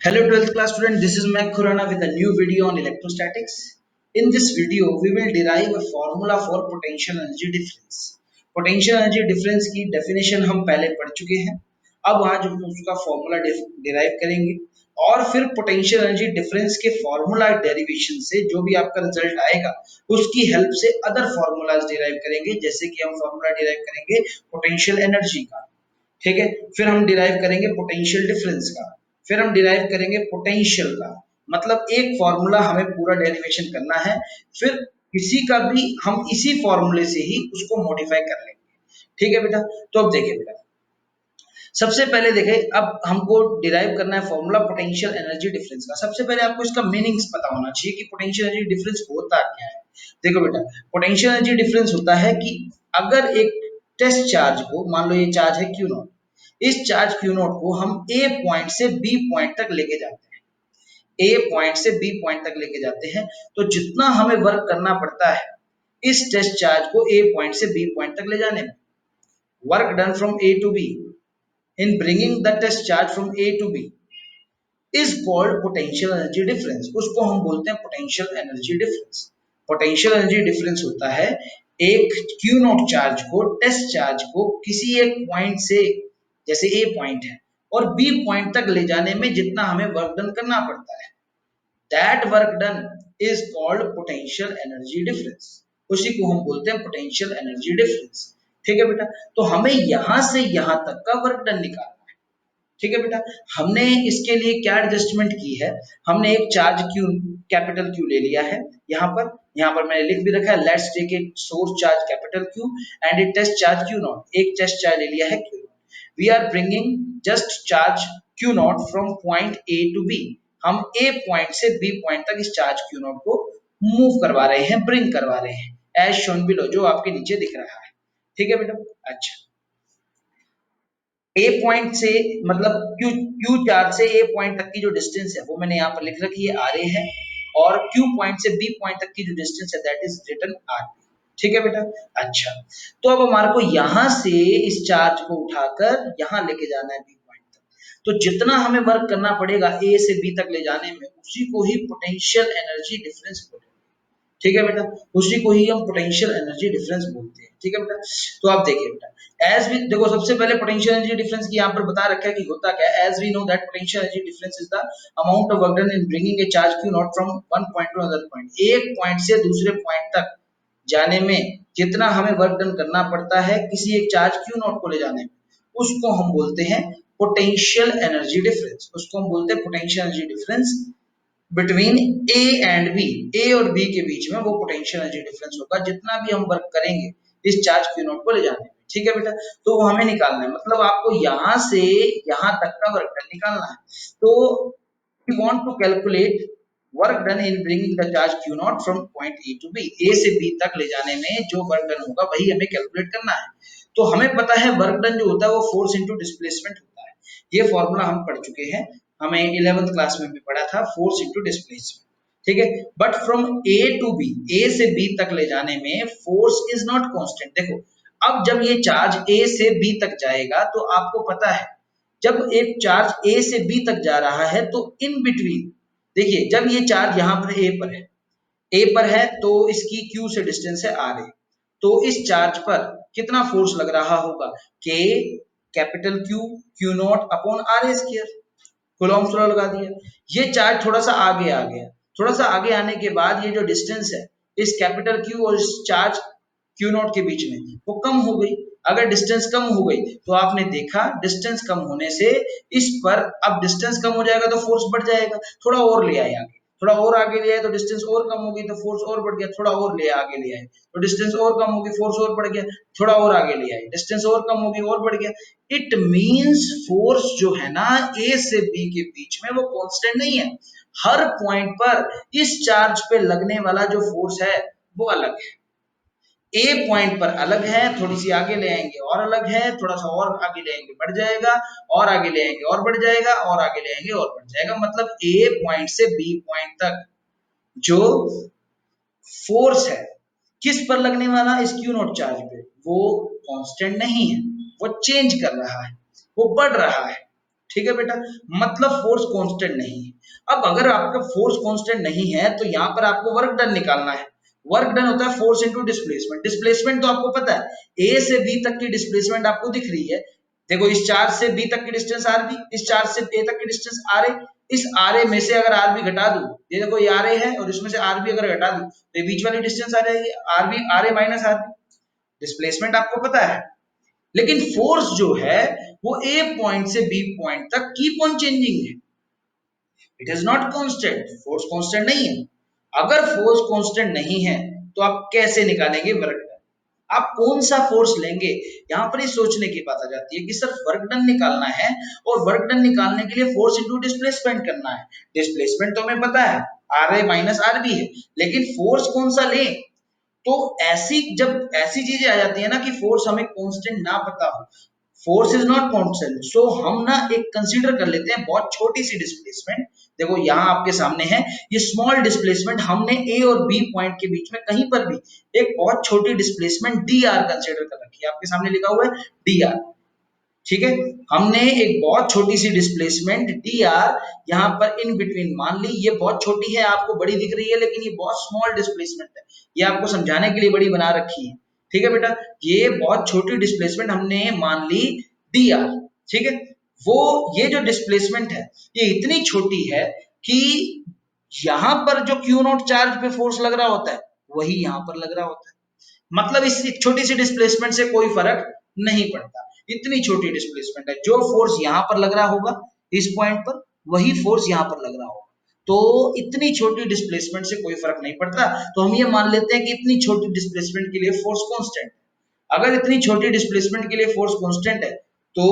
Hello 12th class student, this is Mac Khurana with a new video on electrostatics. In this video, we will derive a formula for potential energy difference. Potential energy difference की definition हम पहले पढ़ चुके हैं। अब आज हम उसका formula derive करेंगे और फिर potential energy difference के formula derivation से जो भी आपका result आएगा उसकी help से other formulas derive करेंगे, जैसे कि हम formula derive करेंगे potential energy का, ठीक है। फिर हम डिराइव करेंगे पोटेंशियल डिफरेंस का, फिर हम डिराइव करेंगे पोटेंशियल का। मतलब एक फॉर्मूला हमें पूरा डेरिवेशन करना है, फिर किसी का भी हम इसी फॉर्मूले से ही उसको मॉडिफाई कर लेंगे, ठीक है बेटा। तो अब देखिए बेटा, सबसे पहले देखें, अब हमको डिराइव करना है फॉर्मूला पोटेंशियल एनर्जी डिफरेंस का। सबसे पहले आपको इसका मीनिंग्स पता होना चाहिए कि पोटेंशियल एनर्जी डिफरेंस होता क्या है। देखो बेटा, पोटेंशियल एनर्जी डिफरेंस होता है कि अगर एक टेस्ट चार्ज को, मान लो ये चार्ज है क्यू नॉट, इस चार्ज क्यू नॉट को हम ए पॉइंट से बी पॉइंट तक लेके जाते हैं, ए पॉइंट से बी पॉइंट तक लेके जाते हैं, तो जितना हमें वर्क करना पड़ता है इस टेस्ट चार्ज को ए पॉइंट से बी पॉइंट तक ले जाने में, work done from A to B in bringing the test charge from A to B is called potential energy difference. उसको हम बोलते हैं potential energy difference. Potential energy difference होता है एक क्यू नॉट चार्ज को, टेस्ट चार्ज को किसी एक पॉइंट से, जैसे ए पॉइंट है, और बी पॉइंट तक ले जाने में जितना हमें वर्क डन करना पड़ता है, that work done is called potential energy difference. उसी को हम बोलते हैं पोटेंशियल एनर्जी डिफरेंस, ठीक है बेटा। तो हमें यहां से यहां तक का वर्क डन निकालना है, ठीक है बेटा। हमने इसके लिए क्या एडजस्टमेंट की है, हमने एक चार्ज क्यू, कैपिटल क्यू ले लिया है। यहाँ पर मैंने लिख भी रखा है, let's take a source charge capital Q and a test charge Q naught. एक टेस्ट चार्ज ले लिया है Q naught. We are bringing just charge Q not from point A to B. हम ए पॉइंट से B point तक इस charge Q naught को move करवा रहे हैं, ब्रिंग करवा रहे हैं, एज शोन बिलो, जो आपके नीचे दिख रहा है, ठीक है बेटा। अच्छा, ए पॉइंट से मतलब क्यू क्यू चार्ज से ए पॉइंट तक की जो डिस्टेंस है वो मैंने यहाँ पर लिख रखी है, आर ए है, और क्यू पॉइंट से बी पॉइंट तक की जो डिस्टेंस है that is written R B, ठीक है बेटा। अच्छा, तो अब हमारे को यहाँ से इस चार्ज को उठाकर यहाँ लेके जाना है बी पॉइंट तक, तो जितना हमें वर्क करना पड़ेगा ए से बी तक ले जाने में, उसी को ही पोटेंशियल एनर्जी डिफरेंस बोलेंगे, ठीक है बेटा। उसी को ही हम पोटेंशियल एनर्जी डिफरेंस बोलते हैं, ठीक है बेटा। तो आप देखिए बेटा, एज वी देखो, सबसे पहले पोटेंशियल एनर्जी डिफरेंस की यहाँ पर बता रखा है कि होता क्या है। As we know that potential energy difference is the amount of work done in bringing a charge Q not from one point to another point. एक पॉइंट से दूसरे पॉइंट तक जाने में जितना हमें वर्क डन करना पड़ता है किसी एक चार्ज क्यू नॉट को ले जाने में, उसको हम बोलते हैं पोटेंशियल एनर्जी डिफरेंस। उसको हम बोलते हैं potential energy difference between A and B. A और बी के बीच में वो पोटेंशियल एनर्जी डिफरेंस होगा, जितना भी हम वर्क करेंगे इस चार्ज क्यू नॉट को ले जाने में, ठीक है बेटा। तो वो हमें निकालना है, मतलब आपको यहां से यहां तक का वर्क डन निकालना है। तो we want to calculate work done in bringing the charge Q not from point A to B. A से बी तक ले जाने में जो वर्क डन होगा वही हमें कैलकुलेट करना है। तो हमें पता है वर्क डन जो होता है वो फोर्स इंटू डिस्प्लेसमेंट होता है। ये फॉर्मूला हम पढ़ चुके हैं, हमें 11th क्लास में भी पढ़ा था, फोर्स इंटू डिस्प्लेसमेंट, ठीक है। But from A to B, A से बी तक ले जाने में फोर्स इज नॉट कांस्टेंट। देखो, अब जब ये चार्ज ए से बी तक जाएगा तो आपको पता है, जब एक चार्ज ए से बी तक जा रहा है तो इन बिटवीन, देखिए जब ये चार्ज यहाँ पर ए पर है, ए पर है तो इसकी क्यू से डिस्टेंस है आर ए, तो इस चार्ज पर कितना फोर्स लग रहा होगा, K capital Q Q naught upon R A square, Coulomb's law लगा दिया। ये चार्ज थोड़ा सा आगे आ गया, थोड़ा सा आगे आने के बाद ये जो डिस्टेंस है इस कैपिटल क्यू और इस चार्ज क्यू नॉट के बीच में वो कम हो गई। अगर डिस्टेंस कम हो गई तो आपने देखा डिस्टेंस कम होने से इस पर, अब डिस्टेंस कम हो जाएगा तो फोर्स बढ़ जाएगा, थोड़ा और ले आए आगे, थोड़ा और आगे ले आए तो डिस्टेंस और कम हो गई तो फोर्स और बढ़ गया, थोड़ा और ले आगे ले आए तो डिस्टेंस और कम हो गई, फोर्स और बढ़ गया, थोड़ा और आगे ले आए, डिस्टेंस और कम हो गई और बढ़ गया। इट मींस फोर्स जो है ना ए से बी के बीच में वो कांस्टेंट नहीं है। हर पॉइंट पर इस चार्ज पे लगने वाला जो फोर्स है वो अलग है। ए पॉइंट पर अलग है, थोड़ी सी आगे ले आएंगे और अलग है, थोड़ा सा और आगे ले आएंगे बढ़ जाएगा, और आगे ले आएंगे और बढ़ जाएगा, और आगे ले आएंगे और बढ़ जाएगा। मतलब ए पॉइंट से बी पॉइंट तक जो फोर्स है किस पर लगने वाला, इस क्यू नॉट चार्ज पे, वो कांस्टेंट नहीं है, वो चेंज कर रहा है, वो बढ़ रहा है, ठीक है बेटा, मतलब फोर्स कांस्टेंट नहीं है। अब अगर आपका फोर्स कांस्टेंट नहीं है तो यहाँ पर आपको वर्क डन निकालना है। वर्क डन होता है फोर्स इनटू डिस्प्लेसमेंट। डिस्प्लेसमेंट तो आपको पता है, ए से बी तक की डिस्प्लेसमेंट आपको दिख रही है। देखो इस चार्ज से बी तक की डिस्टेंस आर बी, इस चार्ज से ए तक की डिस्टेंस आर ए। इस आर ए में से अगर आर बी घटा दूं, ये देखो ये आर ए है और इसमें से आर बी अगर घटा दूं तो ये बीच वाली डिस्टेंस आ जाएगी R B, R A minus R B. Displacement आपको पता है, लेकिन फोर्स जो है वो ए पॉइंट से बी पॉइंट तक कीप ऑन चेंजिंग है। It is not constant, force constant नहीं है। अगर फोर्स कांस्टेंट नहीं है तो आप कैसे निकालेंगे वर्क डन? आप कौन सा फोर्स लेंगे? यहाँ पर ही सोचने की बात आ जाती है कि सर वर्क डन निकालना है और वर्क डन निकालने के लिए फोर्स इनटू डिस्प्लेसमेंट करना है। डिस्प्लेसमेंट तो हमें पता है R A minus R B है, लेकिन फोर्स कौन सा लें? तो ऐसी जब ऐसी चीजें आ जाती है ना कि फोर्स हमें कांस्टेंट ना पता हो, फोर्स इज नॉट कांस्टेंट, सो हम ना एक कंसीडर कर लेते हैं बहुत छोटी सी डिस्प्लेसमेंट। देखो यहाँ आपके सामने है ये स्मॉल डिस्प्लेसमेंट, हमने ए और बी पॉइंट के बीच में कहीं पर भी एक बहुत छोटी डिस्प्लेसमेंट डी आर कंसीडर कर रखी है। आपके सामने लिखा हुआ है डी आर, ठीक है। हमने एक बहुत छोटी सी डिस्प्लेसमेंट डी आर यहाँ पर इन बिटवीन मान ली। ये बहुत छोटी है, आपको बड़ी दिख रही है, लेकिन ये बहुत स्मॉल डिस्प्लेसमेंट है। ये आपको समझाने के लिए बड़ी बना रखी है, ठीक है बेटा। ये बहुत छोटी डिस्प्लेसमेंट हमने मान ली डी आर, ठीक है। वो ये जो डिस्प्लेसमेंट है ये इतनी छोटी है कि यहाँ पर जो क्यू नॉट चार्ज पे फोर्स लग रहा होता है वही यहाँ पर लग रहा होता है। मतलब इस छोटी सी डिस्प्लेसमेंट से कोई फर्क नहीं पड़ता। इतनी छोटी डिस्प्लेसमेंट है, जो फोर्स यहाँ पर लग रहा होगा इस पॉइंट पर वही फोर्स यहाँ पर लग रहा होगा। तो इतनी छोटी डिस्प्लेसमेंट से कोई फर्क नहीं पड़ता, तो हम ये मान लेते हैं कि इतनी छोटी डिस्प्लेसमेंट के लिए फोर्स कांस्टेंट है। अगर इतनी छोटी डिस्प्लेसमेंट के लिए फोर्स कांस्टेंट है तो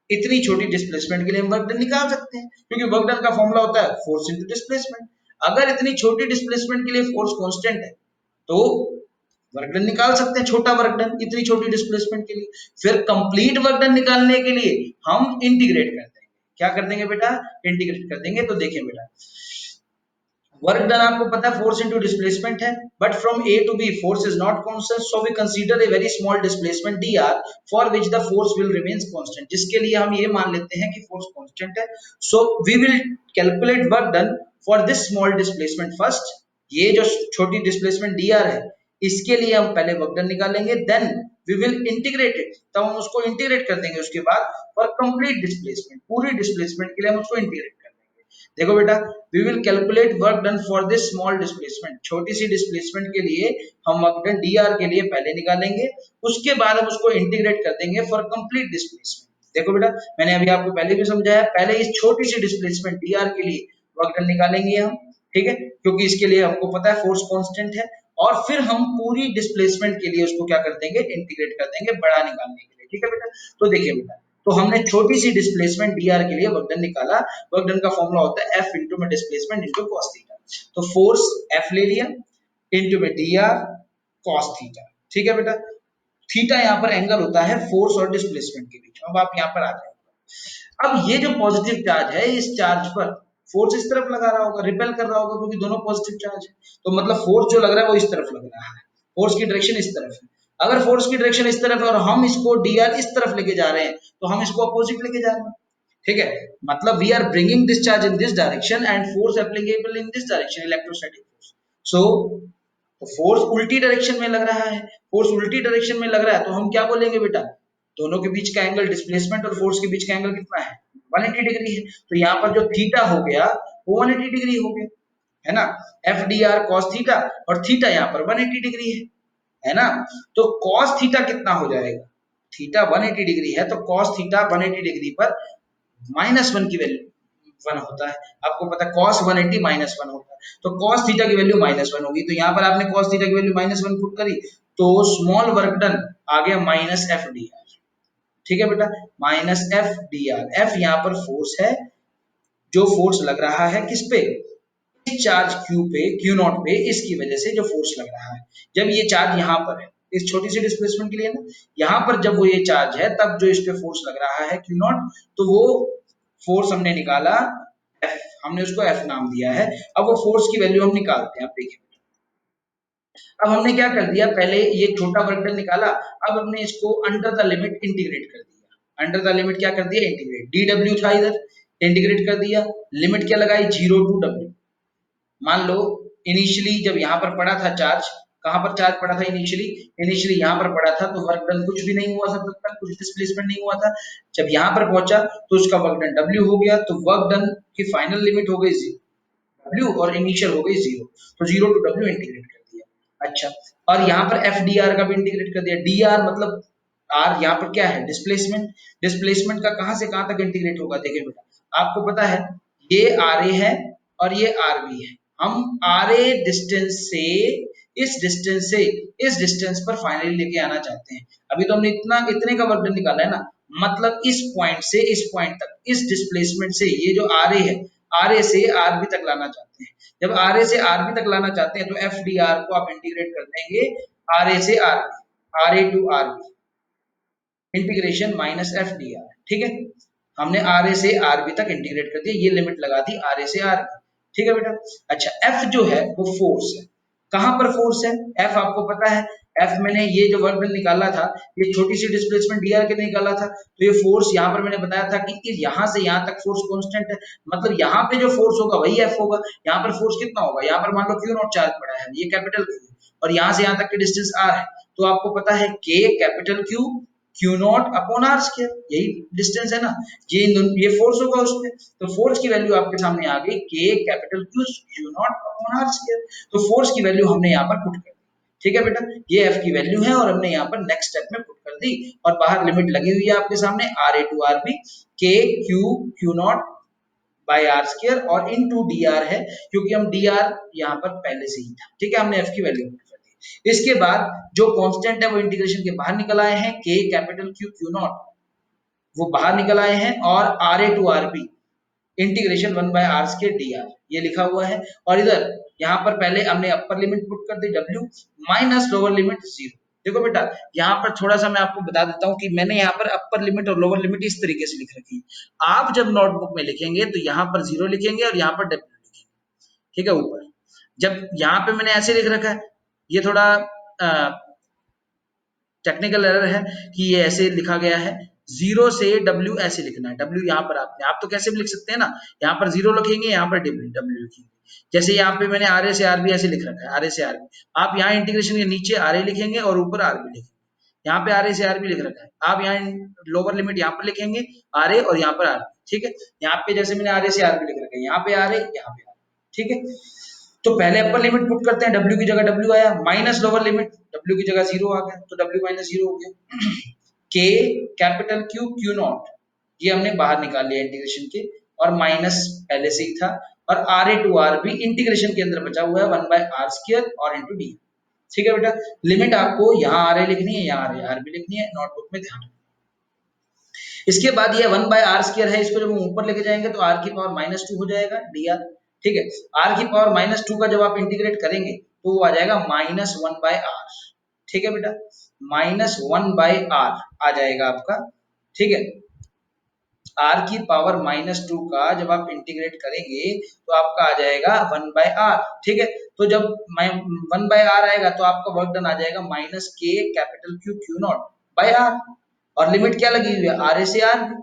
इतनी छोटी डिस्प्लेसमेंट के लिए हम वर्क डन निकाल सकते हैं, क्योंकि वर्क डन का फॉर्मूला होता है फोर्स इनटू डिस्प्लेसमेंट। अगर इतनी छोटी डिस्प्लेसमेंट के लिए फोर्स कांस्टेंट है तो वर्क डन निकाल सकते हैं, छोटा वर्क डन इतनी छोटी डिस्प्लेसमेंट के लिए। फिर कंप्लीट वर्क डन निकालने के लिए हम इंटीग्रेट कर देंगे। क्या कर देंगे बेटा? इंटीग्रेट कर देंगे। तो देखें बेटा, वर्क डन आपको पता है फोर्स इनटू डिस्प्लेसमेंट है, but from A to B force is not constant, so we consider a very small displacement dr for which the force will remains constant, जिसके लिए हम ये मान लेते हैं कि फोर्स कांस्टेंट है। So we will calculate work done for this small displacement first. ये जो छोटी डिस्प्लेसमेंट dr है इसके लिए हम पहले वर्क डन निकालेंगे, then we will integrate it, तब हम उसको इंटीग्रेट कर देंगे उसके बाद, फॉर कंप्लीट डिस्प्लेसमेंट पूरी डिस्प्लेसमेंट के लिए हम उसको इंटीग्रेट कर देंगे। देखो बेटा, we will calculate work done for this small displacement, छोटी सी डिस्प्लेसमेंट के लिए हम वर्क डन dr के लिए पहले निकालेंगे, उसके बाद हम उसको इंटीग्रेट कर देंगे फॉर कंप्लीट डिस्प्लेसमेंट। देखो बेटा, मैंने अभी आपको पहले भी समझाया, पहले इस छोटी सी डिस्प्लेसमेंट dr के लिए वर्क डन निकालेंगे हम, ठीक है, क्योंकि इसके लिए हमको पता है फोर्स कांस्टेंट है। और फिर हम पूरी डिस्प्लेसमेंट के लिए उसको क्या कर देंगे? इंटीग्रेट कर देंगे बड़ा निकालने के लिए, ठीक है बेटा। तो देखिए बेटा, तो हमने छोटी सी डिस्प्लेसमेंट dr के लिए वर्क डन निकाला। वर्क डन का फॉर्मूला होता है F इंटू में डिस्प्लेसमेंट इंटू cos थीटा। तो फोर्स F ले लिया इंटू में dr cos थीटा, ठीक है बेटा। थीटा यहाँ पर एंगल होता है फोर्स और डिस्प्लेसमेंट के बीच में। अब आप यहाँ पर आ जाए, अब ये जो पॉजिटिव चार्ज है इस चार्ज पर फोर्स इस तरफ लगा रहा होगा, रिपेल कर रहा होगा, क्योंकि दोनों पॉजिटिव चार्ज है। तो मतलब फोर्स जो लग रहा है वो इस तरफ लग रहा है, फोर्स की डायरेक्शन इस तरफ है। अगर फोर्स की डायरेक्शन इस तरफ है और हम इसको dr इस तरफ लेके जा रहे हैं तो हम इसको अपोजिट लेके जा रहे हैं, ठीक है। मतलब we are bringing this charge in this direction and force applicable in this direction, electrostatic force. So तो फोर्स उल्टी डायरेक्शन में लग रहा है, फोर्स उल्टी डायरेक्शन में लग रहा है तो हम क्या बोलेंगे बेटा? दोनों के बीच का एंगल, डिस्प्लेसमेंट और फोर्स के बीच का एंगल कितना है? 180 डिग्री है। तो यहाँ पर जो थीटा हो गया वो 180 डिग्री हो गया, है ना। F D R cos theta, और थीटा यहाँ पर 180 डिग्री है ना। तो कॉस थीटा कितना हो जाएगा? थीटा 180 डिग्री है तो कॉस थीटा 180 डिग्री पर -1 की वैल्यू 1 होता है। आपको पता है cos 180 -1 होता है, तो cos थीटा की वैल्यू -1 होगी। तो यहाँ पर आपने cos थीटा की वैल्यू -1 पुट करी तो स्मॉल वर्क डन आ गया माइनस एफ डी आर, ठीक है बेटा, minus F D R. F यहाँ पर फोर्स है, जो फोर्स लग रहा है किस पे? इस चार्ज क्यू पे, क्यू नॉट पे, इसकी वजह से जो फोर्स लग रहा है। जब ये चार्ज यहाँ पर है इस छोटी सी डिस्प्लेसमेंट के लिए ना, यहाँ पर जब वो ये चार्ज है तब जो इस पे फोर्स लग रहा है क्यू नॉट, तो वो फोर्स हमने निकाला एफ, हमने उसको एफ नाम दिया है। अब वो फोर्स की वैल्यू हम निकालते हैं। अब देखिए, अब हमने क्या कर दिया, पहले ये छोटा वर्क डन निकाला, अब हमने इसको अंडर द लिमिट इंटीग्रेट कर दिया। अंडर द लिमिट क्या कर दिया, इंटीग्रेट, डी डब्ल्यू था इधर, इंटीग्रेट कर दिया, लिमिट क्या लगाई, 0 टू डब्ल्यू। मान लो इनिशियली जब यहाँ पर पड़ा था चार्ज, कहाँ पर चार्ज पड़ा था इनिशियली, इनिशियली यहाँ पर पड़ा था, तो वर्क डन कुछ भी नहीं हुआ था तब तक, कुछ डिस्प्लेसमेंट नहीं हुआ था। जब यहाँ पर पहुंचा तो उसका वर्क डन W हो गया, तो वर्क डन की फाइनल लिमिट हो गई W और इनिशियल हो गई 0, तो 0 टू W इंटीग्रेट कर दिया। अच्छा, और यहाँ पर FDR का भी इंटीग्रेट कर दिया, DR मतलब R यहाँ पर क्या है, डिस्प्लेसमेंट, डिस्प्लेसमेंट का कहाँ से कहाँ तक इंटीग्रेट होगा, देखिए बेटा आपको पता है ये RA है और ये RB है, हम RA डिस्टेंस से इस डिस्टेंस से इस डिस्टेंस पर फाइनली लेके आना चाहते हैं। अभी तो हमने इतना इतने का वर्क डन निकाला है ना, मतलब इस पॉइंट से इस पॉइंट तक, इस डिस्प्लेसमेंट से ये जो RA है, RA से RB तक लाना चाहते हैं। जब RA से RB तक लाना चाहते हैं तो FDR को आप इंटीग्रेट कर देंगे RA से RB, RA to RB integration minus FDR, ठीक है। हमने RA से RB तक इंटीग्रेट कर दिया, ये लिमिट लगा दी RA से RB, ठीक है बेटा। अच्छा, F जो है वो फोर्स है, कहां पर फोर्स है, F आपको पता है, F मैंने ये जो वर्क डन निकाला था, ये छोटी सी डिस्प्लेसमेंट DR के निकाला था, तो ये फोर्स यहाँ पर मैंने बताया था कि यहाँ से यहाँ तक फोर्स कांस्टेंट है, मतलब यहाँ पे जो फोर्स होगा वही F होगा। यहाँ पर फोर्स कितना होगा, यहाँ पर मान लो Q नॉट चार्ज पड़ा है, ये कैपिटल Q, और यहाँ से यहाँ तक की डिस्टेंस R है, तो आपको पता है K capital Q Q not upon R square, यही डिस्टेंस है ना, ये फोर्स होगा उसमें, तो फोर्स की वैल्यू आपके सामने आ गई K capital Q Q not upon R square, तो फोर्स की वैल्यू हमने यहाँ पर पुट कर दी, ठीक है बेटा, ये F की वैल्यू है और हमने यहाँ पर नेक्स्ट स्टेप में पुट कर दी, और बाहर लिमिट लगी हुई है आपके सामने RA to RB, K Q naught by R square और इनटू DR है, क्योंकि हम DR यहाँ पर पहले से ही था, ठीक है, हमने F की वैल्यू पुट कर दी। इसके बाद जो कांस्टेंट है वो इंटीग्रेशन के बाहर निकल आए हैं, K कैपिटल Q नॉट वो बाहर निकल आए हैं, और RA to RB integration 1 by R square DR ये लिखा हुआ है, और इधर यहाँ पर पहले हमने अपर लिमिट पुट कर दी W माइनस लोअर लिमिट 0। देखो बेटा यहाँ पर थोड़ा सा मैं आपको बता देता हूँ कि मैंने यहाँ पर अपर लिमिट और लोअर लिमिट इस तरीके से लिख रखी है। आप जब नोटबुक में लिखेंगे तो यहाँ पर 0 लिखेंगे और यहाँ पर W लिखेंगे, ठीक है, ऊपर। जब यहाँ पे मैंने ऐसे लिख रखा है, ये थोड़ा टेक्निकल एरर है कि ये ऐसे लिखा गया है, 0 से W ऐसे लिखना है, W यहाँ पर आपने, आप तो कैसे भी लिख सकते हैं ना, यहाँ पर 0 लिखेंगे, यहाँ पर W लिखेंगे, जैसे यहाँ पे मैंने RA से RB ऐसे लिख रखा है, RA से RB, आप यहाँ इंटीग्रेशन के नीचे RA लिखेंगे और ऊपर RB लिखेंगे, यहाँ पे RA से RB लिख रखा है, आप यहाँ लोअर लिमिट यहाँ पर लिखेंगे RA और यहाँ पर RB, ठीक है। यहाँ पे जैसे मैंने RA से RB लिख रखा है, यहाँ पे RA, यहाँ पे RB, ठीक है। तो पहले अपर लिमिट पुट करते हैं, W की जगह W आया, माइनस लोअर लिमिट, W की जगह 0 आ गया, तो W माइनस 0 हो गया। K कैपिटल Q नॉट ये हमने बाहर निकाल लिया इंटीग्रेशन के, और माइनस पहले से ही था, और RA टू RB इंटीग्रेशन के अंदर बचा हुआ है 1 बाय R स्क्वायर और इंटू D, ठीक है बेटा। लिमिट आपको यहाँ RA लिखनी है, यहाँ RB लिखनी है, नोटबुक में ध्यान। इसके बाद ये 1 बाय आर स्क्वायर है, इसको जब हम ऊपर लेके जाएंगे तो r की पावर -2 हो जाएगा dr, ठीक है। r की पावर -2 का जब आप इंटीग्रेट करेंगे तो वो आ जाएगा -1 बाय r, ठीक है बेटा, -1 बाय r आ जाएगा आपका, ठीक है। r की पावर -2 का जब आप इंटीग्रेट करेंगे तो आपका आ जाएगा 1 बाय r, ठीक है। तो जब 1 बाय r आएगा तो आपका वर्क डन आ जाएगा -k capital Q naught by r, और लिमिट क्या लगी हुई है, RA से RB,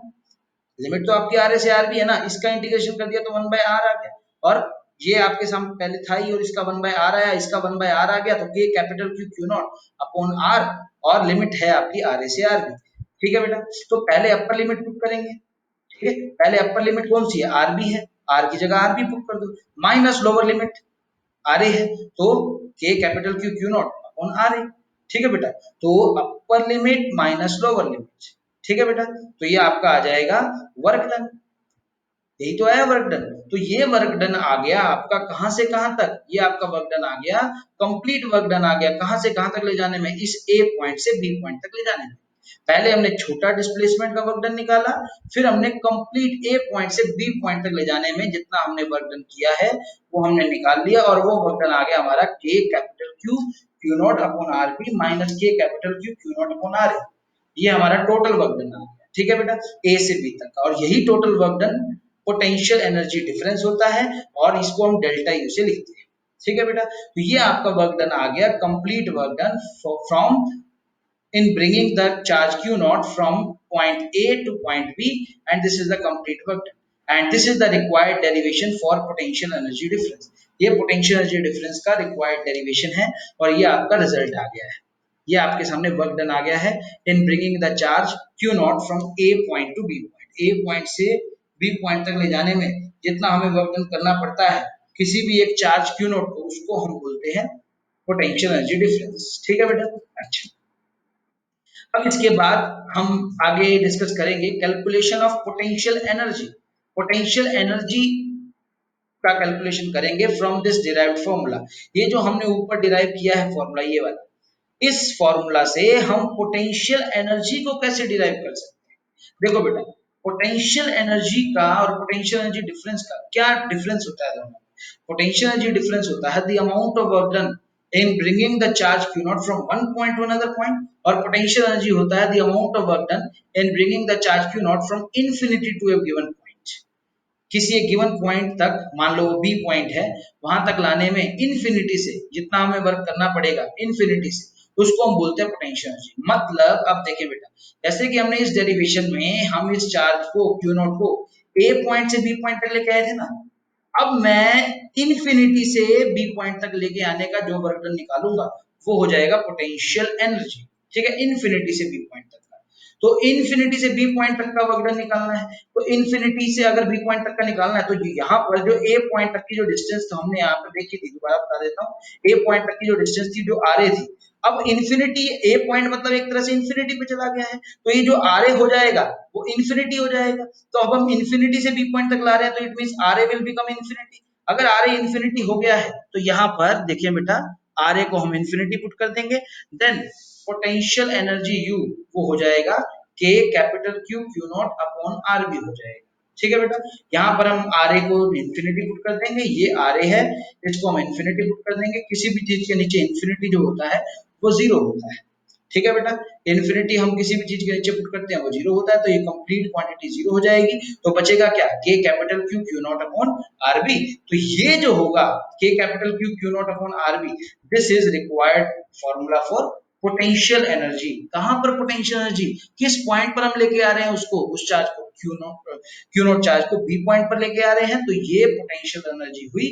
लिमिट तो आपकी RA से RB है ना, इसका इंटीग्रेशन कर दिया तो 1 बाय R आ गया, और ये आपके सामने पहले था ही, और इसका 1 बाय R आया, इसका 1 बाय R आ गया, तो K capital Q not upon R, और लिमिट है आपकी RA से RB, ठीक है बेटा। तो पहले अपर लिमिट पुट करेंगे, ठीक है, पहले अपर लिमिट कौन सी है, RB है, R की जगह RB पुट कर दो, माइनस लोअर लिमिट RA है, तो K capital Q not upon RA, ठीक है बेटा। तो upper limit minus lower limit, ठीक है बेटा, तो ये आपका आ जाएगा वर्क डन, यही तो आया वर्क डन। तो ये वर्क डन आ गया आपका कहां से कहां तक, ये आपका वर्क डन आ गया, कंप्लीट वर्क डन आ गया, कहां से कहां तक ले जाने में, इस A पॉइंट से B पॉइंट तक ले जाने में। पहले हमने छोटा डिस्प्लेसमेंट का वर्क डन निकाला, फिर हमने कंप्लीट A पॉइंट से B पॉइंट तक ले जाने में जितना हमने वर्क डन किया है वो हमने निकाल लिया, और वो वर्क डन आ गया हमारा K capital Q not upon RB minus K capital Q not upon RA, ये हमारा टोटल वर्क डन आ गया, ठीक है बेटा, A से B तक का, और यही total work done potential energy difference होता है, और इसको हम डेल्टा यू से लिखते हैं, ठीक है बेटा। तो ये आपका वर्क डन आ गया, complete work done from in bringing the charge q naught from point A to point B, and this is the complete work done. And this is the required derivation for potential energy difference. ये potential energy difference का required derivation है और ये आपका result आ गया है। ये आपके सामने वर्क डन आ गया है इन bringing the charge Q naught from A point two B point. A point से B पॉइंट तक ले जाने में जितना हमें वर्क डन करना पड़ता है किसी भी एक चार्ज Q नॉट को, उसको हम बोलते हैं पोटेंशियल एनर्जी डिफरेंस। ठीक है बेटा। अच्छा, अब इसके बाद हम आगे डिस्कस करेंगे calculation of potential energy. Potential energy का कैलकुलेशन करेंगे फ्रॉम दिस डिराइव्ड फॉर्मूला। ये जो हमने ऊपर डिराइव किया है फॉर्मूला, ये वाला, इस फॉर्मूला से हम पोटेंशियल एनर्जी को कैसे डिराइव कर सकते हैं। देखो बेटा, पोटेंशियल एनर्जी का और पोटेंशियल एनर्जी डिफरेंस का क्या डिफरेंस होता है दोनों। पोटेंशियल एनर्जी डिफरेंस होता है the amount of work done in bringing the charge Q naught from one point to another point, और पोटेंशियल एनर्जी होता है the amount of work done in bringing the charge Q naught from infinity to a given point. किसी एक given point तक, मान लो वो B point है, वहां तक लाने में इन्फिनिटी से जितना हमें वर्क करना पड़ेगा, इन्फिनिटी से, उसको हम बोलते हैं पोटेंशियल एनर्जी। मतलब अब देखिए बेटा, जैसे कि हमने इस डेरिवेशन में हम इस चार्ज को क्यू नॉट को ए पॉइंट से बी पॉइंट तक लेके आए थे ना, अब मैं इन्फिनिटी से बी पॉइंट तक लेके आने का जो वर्क डन निकालूंगा वो हो जाएगा पोटेंशियल एनर्जी। ठीक है, इन्फिनिटी से बी पॉइंट तक का। तो इन्फिनिटी से बी पॉइंट तक का वर्क डन निकालना है, तो इन्फिनिटी से अगर बी पॉइंट तक का निकालना है तो यहाँ पर जो ए पॉइंट तक की जो डिस्टेंस तो हमने यहाँ पर देखी थी, दोबारा बता देता हूँ। ए पॉइंट तक की जो डिस्टेंस थी, जो आर ए थी, अब इन्फिनिटी ए पॉइंट मतलब एक तरह से इन्फिनिटी पे चला गया है, तो ये जो आर ए हो जाएगा वो इन्फिनिटी हो जाएगा। तो अब हम इन्फिनिटी से बी पॉइंट तक ला रहे हैं, तो it means R A will become infinity. अगर आर ए इन्फिनिटी हो गया है तो यहाँ पर देखिए बेटा, आर ए को हम इन्फिनिटी पुट कर देंगे, देन पोटेंशियल एनर्जी यू वो हो जाएगा K capital Q Q naught upon R B हो जाएगा। ठीक है बेटा, यहाँ पर हम आर ए को इन्फिनिटी पुट कर देंगे, ये आर ए है, इसको हम इन्फिनिटी पुट कर देंगे। किसी भी चीज के नीचे इन्फिनिटी जो होता है वो जीरो होता है। ठीक है बेटा, इन्फिनिटी हम किसी भी चीज के नीचे पुट करते हैं वो जीरो होता है, तो ये कंप्लीट क्वांटिटी जीरो हो जाएगी। तो बचेगा क्या, K capital Q Q naught upon R B. तो ये जो होगा K capital Q Q naught upon R B, this is required formula for potential energy. कहां पर पोटेंशियल एनर्जी, किस पॉइंट पर हम लेके आ रहे हैं उसको, उस चार्ज को क्यू नॉट चार्ज को बी पॉइंट पर लेके आ रहे हैं, तो ये पोटेंशियल एनर्जी हुई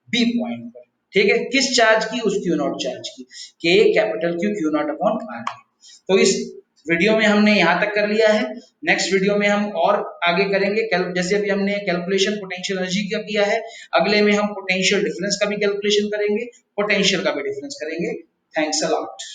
बी पॉइंट पर। ठीक है, किस चार्ज की, उस क्यू नॉट चार्ज की, K capital Q Q naught upon R. तो इस वीडियो में हमने यहाँ तक कर लिया है। नेक्स्ट वीडियो में हम और आगे करेंगे, जैसे अभी हमने कैलकुलेशन पोटेंशियल एनर्जी का किया है, अगले में हम पोटेंशियल डिफरेंस का भी कैलकुलेशन करेंगे, पोटेंशियल का भी डिफरेंस करेंगे। Thanks a lot.